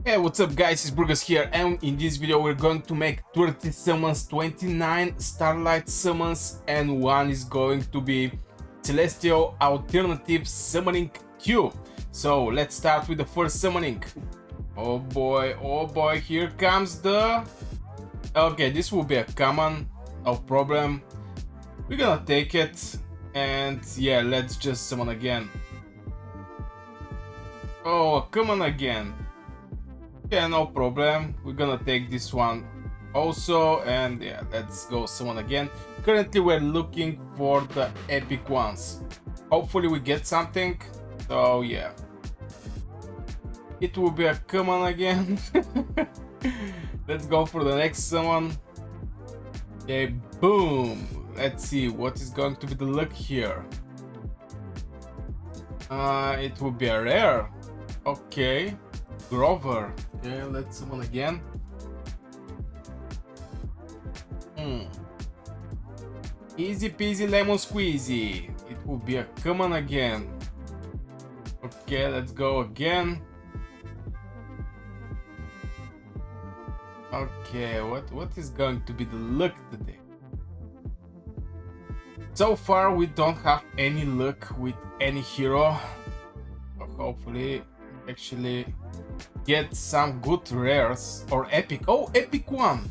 Hey, what's up guys, it's Burgers here, and in this video we're going to make 30 summons, 29 Starlight summons, and one is going to be Celestial Alternative Summoning Q. So let's start with the first summoning. Oh boy, here comes the... Okay, this will be a common, no problem. We're gonna take it, and yeah, let's just summon again. Oh, come on again. Yeah, no problem. We're gonna take this one also, and yeah, let's go summon again. Currently, we're looking for the epic ones. Hopefully, we get something. So yeah, it will be a common again. Let's go for the next summon. Okay, boom. Let's see what is going to be the luck here. It will be a rare. Okay, Grover. Okay, let's summon again. Easy peasy lemon squeezy. It will be a common again. Okay, let's go again. Okay, what is going to be the luck today? So far we don't have any luck with any hero. So hopefully actually get some good rares or epic. Oh, epic one.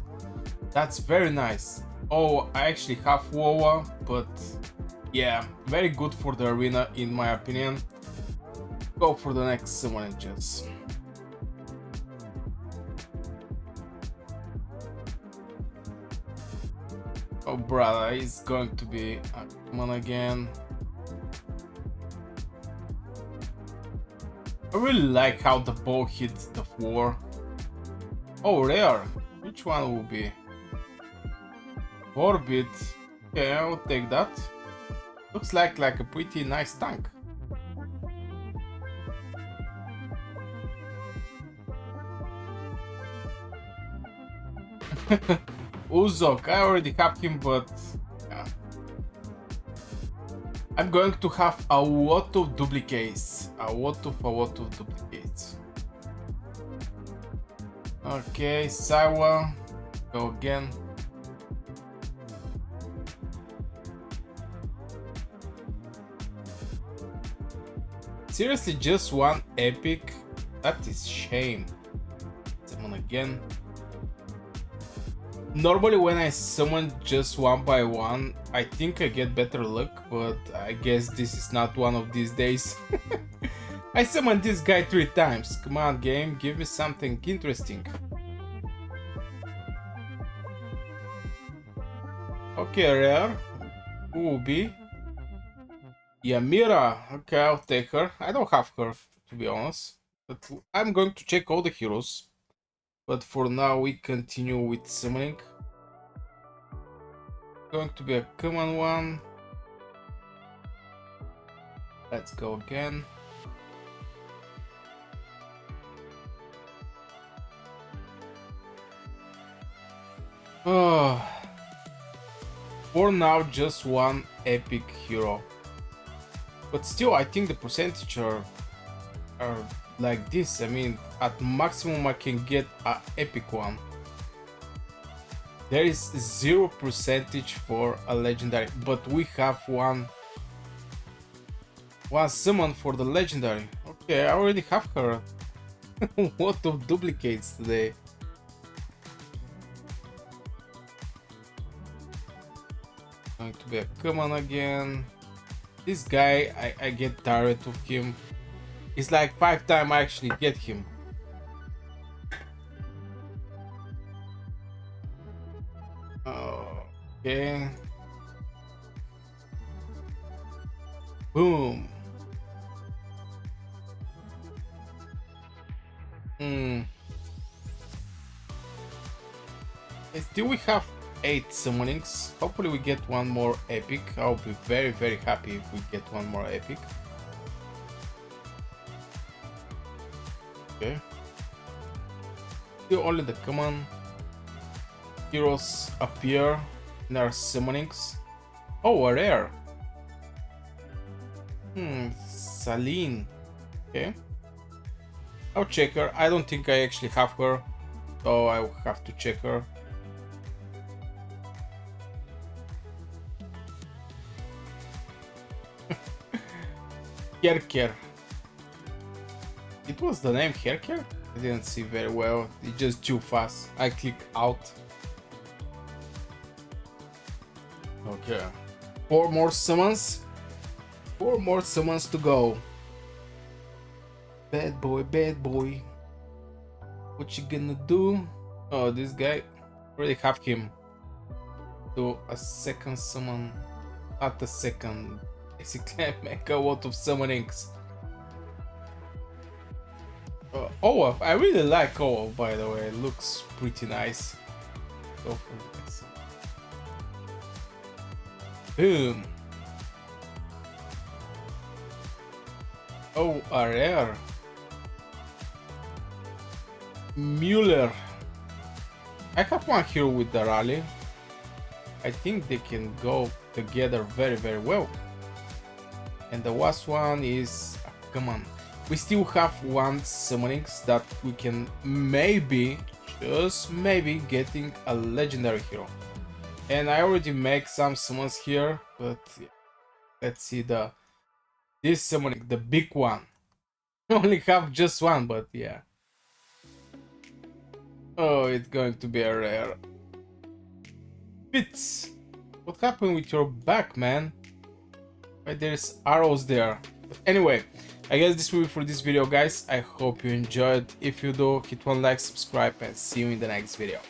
That's very nice. Oh, I actually have WoW, but yeah, very good for the arena in my opinion. Go for the next summon just. Oh brother, it's going to be a common again. I really like how the bow hits the floor. Oh, rare. Which one will be? Orbit. Okay, I'll take that. Looks like a pretty nice tank. Uzok, I already have him, but yeah. I'm going to have a lot of duplicates. A lot of duplicates. Okay, Sawa. Go again. Seriously, just one epic? That is shame. Summon again. Normally when I summon just one by one, I think I get better luck, but I guess this is not one of these days. I summoned this guy 3 times. Come on game, give me something interesting. Okay, rare. Who will be? Yamira. Okay, I'll take her. I don't have her, to be honest. But I'm going to check all the heroes. But for now, we continue with summoning. Going to be a common one. Let's go again. Oh, for now, just one epic hero. But still, I think the percentage are like this. I mean, at maximum I can get an epic one. There is 0% for a legendary, but we have one summon for the legendary. Okay, I already have her. What of duplicates today. Going to be a common again. This guy, I get tired of him. It's like 5 times I actually get him. Okay. Boom. Still we have 8 summonings. Hopefully we get one more epic. I'll be very happy if we get one more epic. Okay. Still only the common heroes appear in our summonings. Oh, a rare. Saline. Okay. I'll check her. I don't think I actually have her, so I will have to check her. Kerker. It was the name Kerker? I didn't see very well. It's just too fast. I click out. Okay. 4 more summons. 4 more summons to go. Bad boy, bad boy. What you gonna do? Oh, this guy. Already have him. Do a second summon. Not a second. Basically, I make a lot of summonings. Olaf, I really like Olaf, by the way. It looks pretty nice. Go for this. Boom. Oh, a rare. Mueller. I have one here with the rally. I think they can go together very, very well. And the last one is... come on. We still have one summonings that we can maybe, just maybe, getting a legendary hero. And I already make some summons here, but yeah. Let's see this summoning, the big one. I only have just one, but yeah. Oh, it's going to be a rare. Fitz, what happened with your back, man? Why there's arrows there? But anyway, I guess this will be for this video, guys. I hope you enjoyed. If you do, hit one like, subscribe, and see you in the next video.